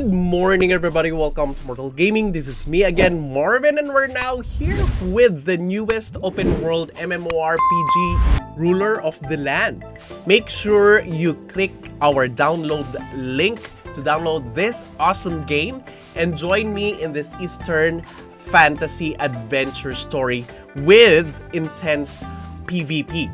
Good morning, everybody. Welcome to Mortal Gaming. This is me again, Marvin, and we're now here with the newest open world MMORPG, Ruler of the Land. Make sure you click our download link to download this awesome game and join me in this Eastern fantasy adventure story with intense PvP.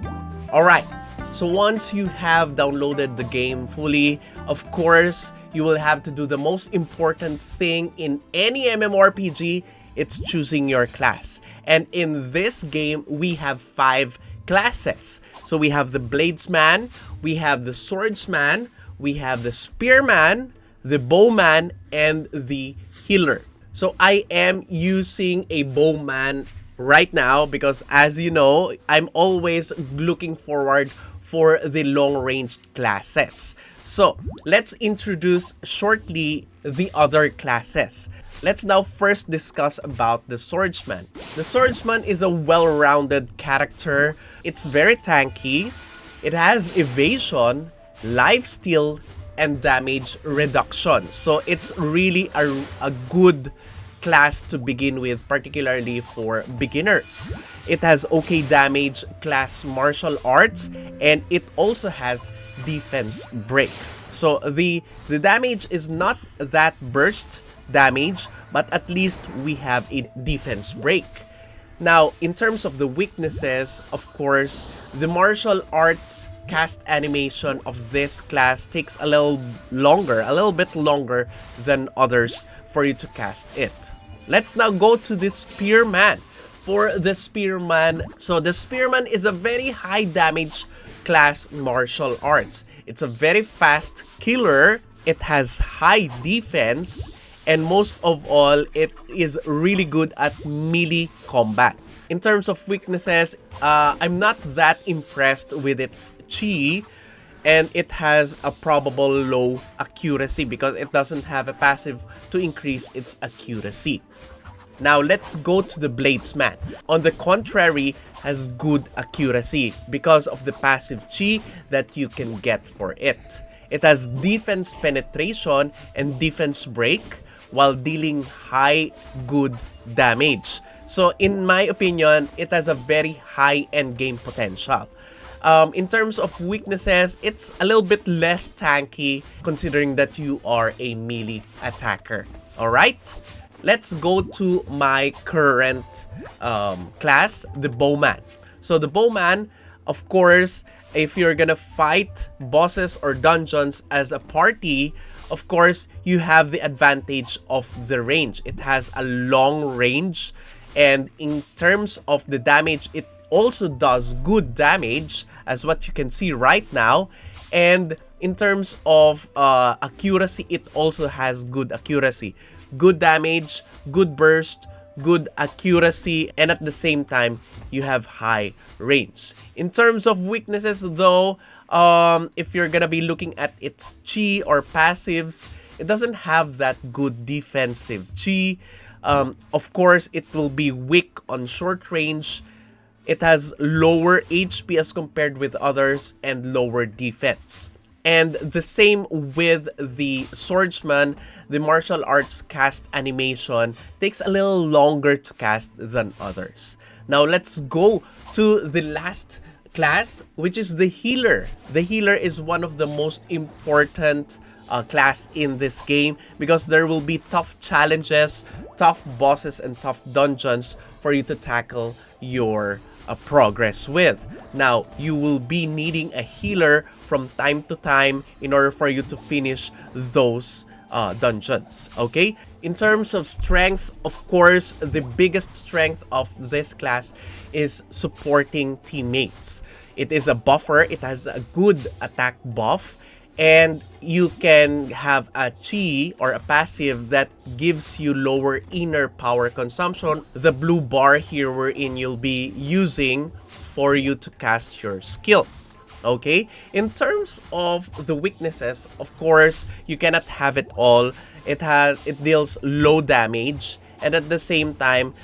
Alright, so once you have downloaded the game fully, of course, you will have to do the most important thing in any MMORPG. It's choosing your class. And in this game, we have 5 classes. So we have the Bladesman, we have the Swordsman, we have the Spearman, the Bowman, and the Healer. So I am using a Bowman right now because, as you know, I'm always looking forward for the long-range classes. So let's introduce shortly the other classes. Let's now first discuss about the Swordsman. The Swordsman is a well-rounded character. It's very tanky. It has evasion, lifesteal, and damage reduction. So it's really a good class to begin with, particularly for beginners. It has okay damage, class martial arts, and it also has defense break. So the damage is not that burst damage, but at least we have a defense break. Now, in terms of the weaknesses, of course, the martial arts cast animation of this class takes a little bit longer than others for you to cast it. Let's now go to the Spearman. For the Spearman, so the Spearman is a very high damage class martial arts. It's a very fast killer. It has high defense, and most of all, it is really good at melee combat. In terms of weaknesses, I'm not that impressed with its chi, and it has a probable low accuracy because it doesn't have a passive to increase its accuracy. Now let's go to the Bladesman. On the contrary, has good accuracy because of the passive chi that you can get for it. It has defense penetration and defense break while dealing high good damage. So in my opinion, it has a very high end game potential. In terms of weaknesses, it's a little bit less tanky considering that you are a melee attacker. Alright? Let's go to my current class, the Bowman. So the Bowman, of course, if you're gonna fight bosses or dungeons as a party, of course, you have the advantage of the range. It has a long range, and in terms of the damage, it also does good damage, as what you can see right now. And in terms of accuracy, it also has good accuracy. Good damage, good burst, good accuracy, and at the same time, you have high range. In terms of weaknesses though, if you're gonna be looking at its chi or passives, it doesn't have that good defensive chi. Of course, it will be weak on short range. It has lower HP as compared with others and lower defense. And the same with the Swordsman. The martial arts cast animation takes a little longer to cast than others. Now let's go to the last class, which is the Healer. The Healer is one of the most important class in this game because there will be tough challenges, tough bosses, and tough dungeons for you to tackle your progress with. Now, you will be needing a healer from time to time in order for you to finish those dungeons, okay? In terms of strength, of course, the biggest strength of this class is supporting teammates. It is a buffer, it has a good attack buff, and you can have a chi or a passive that gives you lower inner power consumption. The blue bar here wherein you'll be using for you to cast your skills. Okay, in terms of the weaknesses, of course, you cannot have it all. It deals low damage, and at the same time,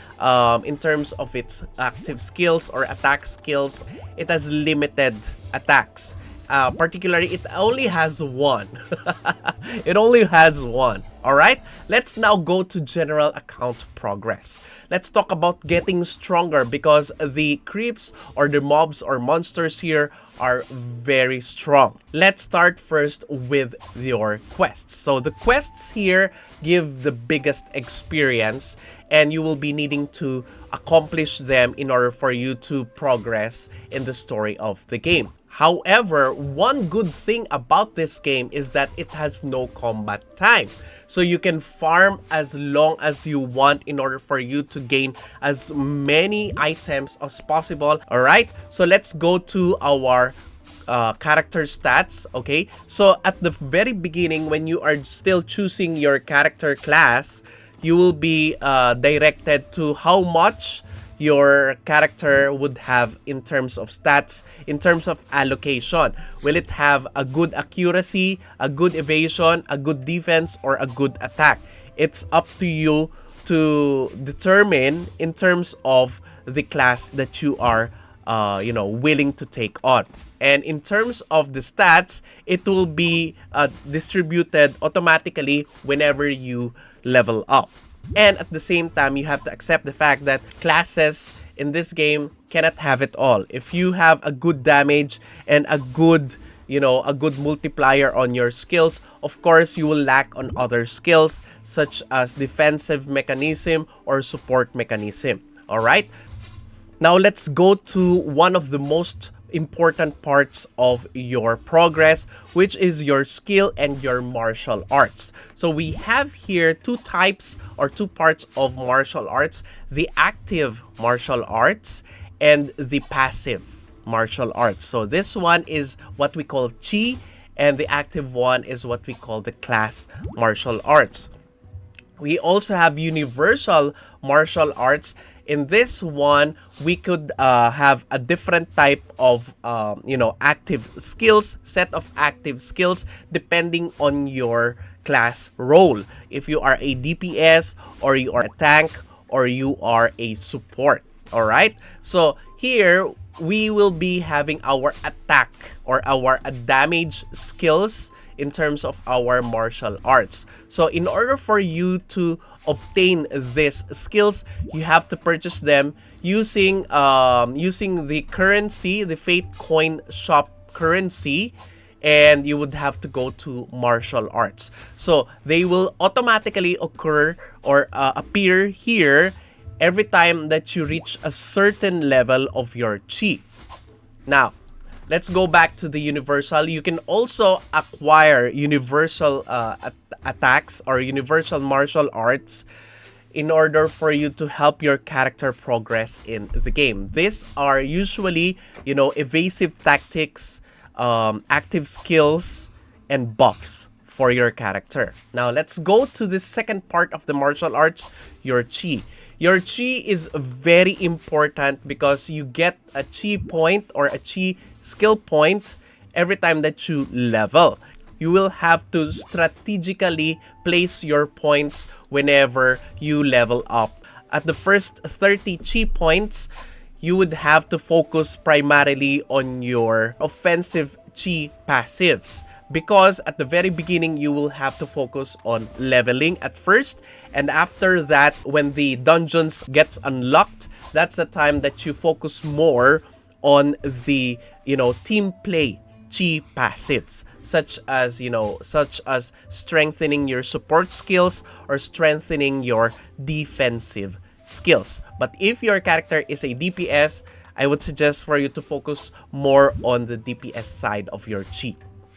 in terms of its active skills or attack skills, it has limited attacks. Particularly, it only has one. It only has one. Alright, let's now go to general account progress. Let's talk about getting stronger because the creeps or the mobs or monsters here are very strong. Let's start first with your quests. So the quests here give the biggest experience and you will be needing to accomplish them in order for you to progress in the story of the game. However, one good thing about this game is that it has no combat time. So you can farm as long as you want in order for you to gain as many items as possible. Alright, so let's go to our character stats. Okay, so at the very beginning, when you are still choosing your character class, you will be directed to how much your character would have in terms of stats, in terms of allocation. Will it have a good accuracy, a good evasion, a good defense, or a good attack? It's up to you to determine in terms of the class that you are willing to take on. And in terms of the stats, it will be distributed automatically whenever you level up. And at the same time, you have to accept the fact that classes in this game cannot have it all. If you have a good damage and a good multiplier on your skills, of course, you will lack on other skills such as defensive mechanism or support mechanism. All right. Now let's go to one of the most important parts of your progress, which is your skill and your martial arts. So we have here two types or two parts of martial arts: the active martial arts and the passive martial arts. So this one is what we call chi, and the active one is what we call the class martial arts. We also have universal martial arts. In this one, we could have a different type of active skills, set of active skills depending on your class role. If you are a DPS, or you are a tank, or you are a support. All right, so here we will be having our attack or our damage skills in terms of our martial arts. So in order for you to obtain these skills, you have to purchase them using the currency, the Fate Coin Shop currency, and you would have to go to martial arts. So they will automatically occur or appear here every time that you reach a certain level of your chi. Now, let's go back to the universal. You can also acquire universal attacks or universal martial arts in order for you to help your character progress in the game. These are usually, evasive tactics, active skills, and buffs for your character. Now, let's go to the second part of the martial arts, your chi. Your chi is very important because you get a chi point or a chi skill point every time that you level. You will have to strategically place your points whenever you level up. At the first 30 chi points, you would have to focus primarily on your offensive chi passives, because at the very beginning you will have to focus on leveling at first, and after that, when the dungeons gets unlocked, that's the time that you focus more on the team play chi passives, such as strengthening your support skills or strengthening your defensive skills. But if your character is a DPS, I would suggest for you to focus more on the DPS side of your chi.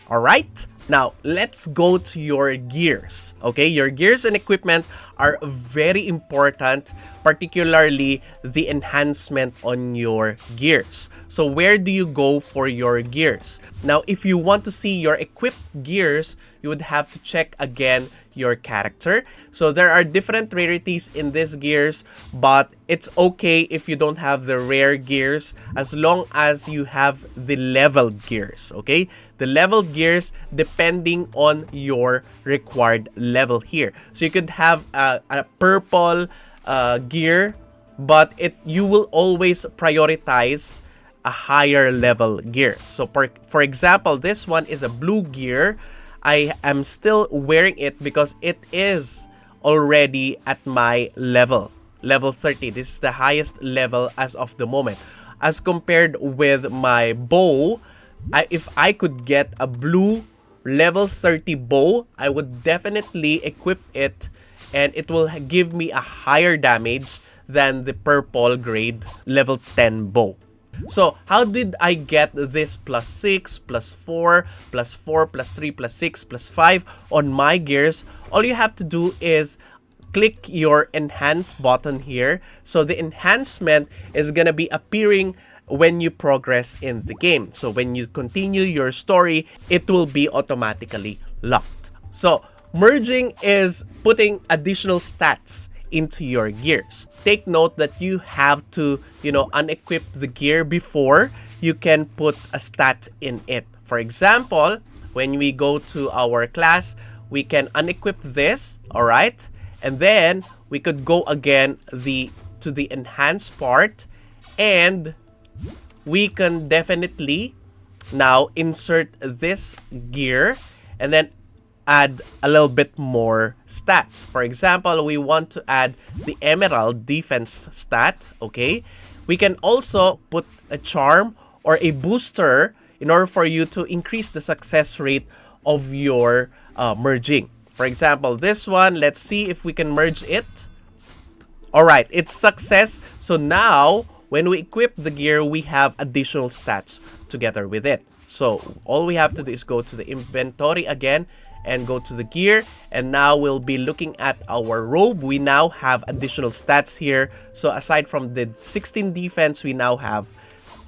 Alright? Now, let's go to your gears. Okay, your gears and equipment are very important, particularly the enhancement on your gears. So where do you go for your gears? Now, if you want to see your equipped gears, you would have to check again your character. So there are different rarities in these gears, but it's okay if you don't have the rare gears as long as you have the leveled gears, okay? The leveled gears depending on your required level here. So you could have a purple gear, but you will always prioritize a higher level gear. So for example, this one is a blue gear. I am still wearing it because it is already at my level 30. This is the highest level as of the moment. As compared with my bow, if I could get a blue level 30 bow, I would definitely equip it, and it will give me a higher damage than the purple grade level 10 bow. So how did I get this plus 6, plus 4, plus 4, plus 3, plus 6, plus 5 on my gears? All you have to do is click your enhance button here. So the enhancement is gonna be appearing when you progress in the game. So when you continue your story, it will be automatically locked. So merging is putting additional stats into your gears. Take note that you have to, unequip the gear before you can put a stat in it. For example, when we go to our class, we can unequip this, all right? And then we could go again to the enhance part, and we can definitely now insert this gear and then add a little bit more stats. For example, we want to add the Emerald defense stat, okay? We can also put a charm or a booster in order for you to increase the success rate of your merging. For example, this one, let's see if we can merge it. All right, it's success. So now, when we equip the gear, we have additional stats together with it. So all we have to do is go to the inventory again and go to the gear, and now we'll be looking at our robe. We now have additional stats here. So aside from the 16 defense, we now have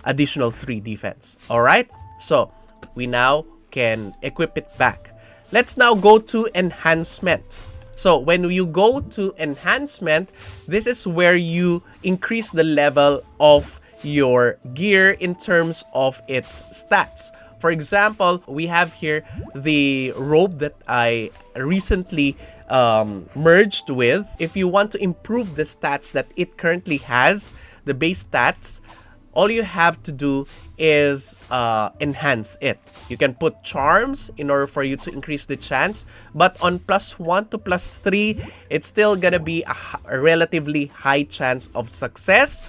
additional 3 defense. All right, so we now can equip it back. Let's now go to enhancement. So when you go to enhancement, this is where you increase the level of your gear in terms of its stats. For example, we have here the robe that I recently merged with. If you want to improve the stats that it currently has, the base stats, all you have to do is enhance it. You can put charms in order for you to increase the chance, but on +1 to +3, it's still gonna be a relatively high chance of success.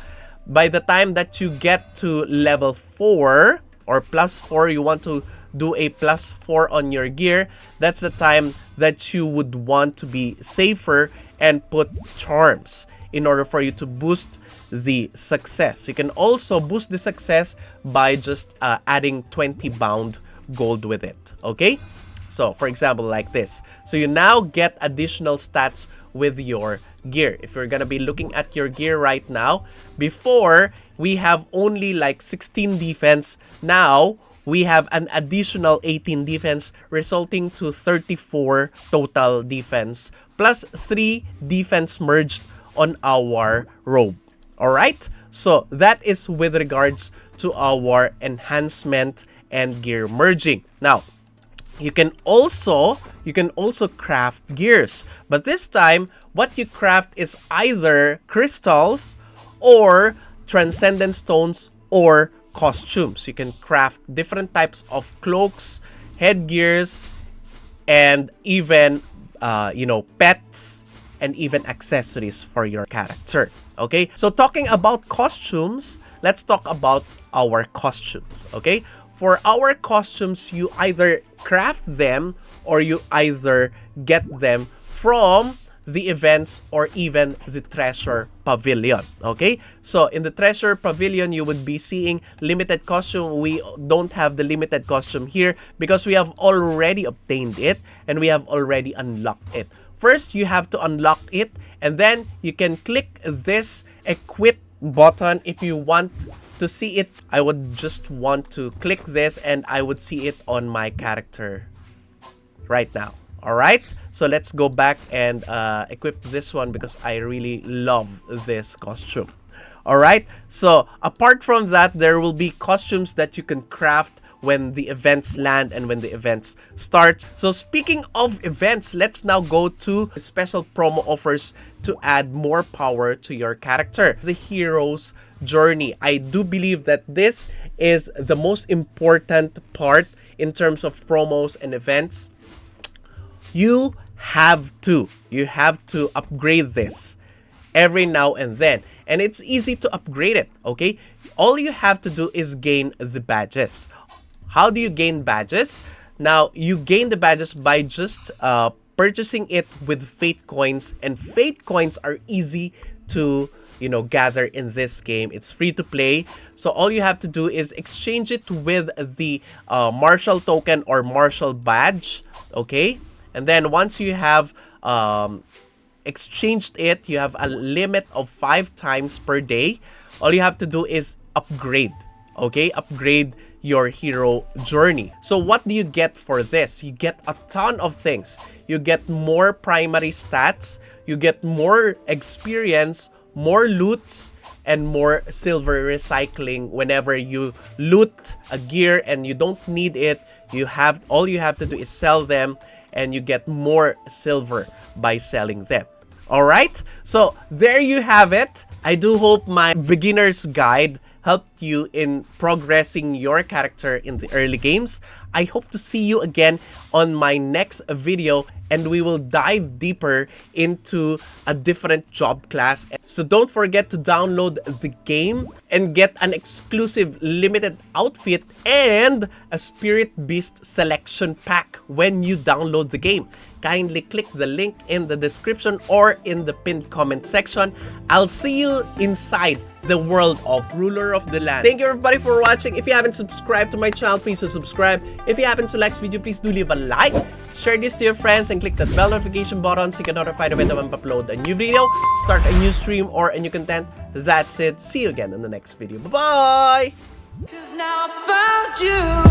By the time that you get to level 4 or +4, you want to do a +4 on your gear, that's the time that you would want to be safer and put charms in order for you to boost the success. You can also boost the success by just adding 20 bound gold with it, okay? So for example, like this. So you now get additional stats with your gear. If you're gonna be looking at your gear right now, before we have only like 16 defense, now we have an additional 18 defense, resulting to 34 total defense, plus 3 defense merged on our robe. All right, so that is with regards to our enhancement and gear merging. Now you can also craft gears, but this time what you craft is either crystals or transcendent stones or costumes. You can craft different types of cloaks, headgears, and even pets, and even accessories for your character. Okay, so talking about costumes, let's talk about our costumes. Okay, for our costumes, you either craft them or you either get them from the events or even the treasure pavilion. Okay, so in the treasure pavilion, you would be seeing limited costume. We don't have the limited costume here because we have already obtained it and we have already unlocked it. First, you have to unlock it, and then you can click this equip button if you want to see it. I would just want to click this and I would see it on my character right now. All right, so let's go back and equip this one because I really love this costume. All right, so apart from that, there will be costumes that you can craft when the events land and when the events start. So speaking of events, let's now go to special promo offers to add more power to your character. The hero's journey. I do believe that this is the most important part in terms of promos and events, you have to upgrade this every now and then. And it's easy to upgrade it, okay? All you have to do is gain the badges. How do you gain badges? Now, you gain the badges by just purchasing it with Fate Coins. And Fate Coins are easy to, you know, gather in this game. It's free to play. So all you have to do is exchange it with the Martial token or Martial badge, okay? And then once you have exchanged it, you have a limit of 5 times per day. All you have to do is upgrade, okay? Upgrade your hero journey. So what do you get for this? You get a ton of things. You get more primary stats, you get more experience, more loots, and more silver recycling. Whenever you loot a gear and you don't need it, all you have to do is sell them, and you get more silver by selling them. Alright, so there you have it. I do hope my beginner's guide helped you in progressing your character in the early games. I hope to see you again on my next video, and we will dive deeper into a different job class. So don't forget to download the game and get an exclusive limited outfit and a Spirit Beast selection pack when you download the game. Kindly click the link in the description or in the pinned comment section. I'll see you inside the world of Ruler of the Land. Thank you everybody for watching. If you haven't subscribed to my channel, please do subscribe. If you happen to like this video, please do leave a like. Share this to your friends and click that bell notification button so you get notified when I upload a new video, start a new stream, or a new content. That's it. See you again in the next video. Bye-bye! 'Cause now I found you.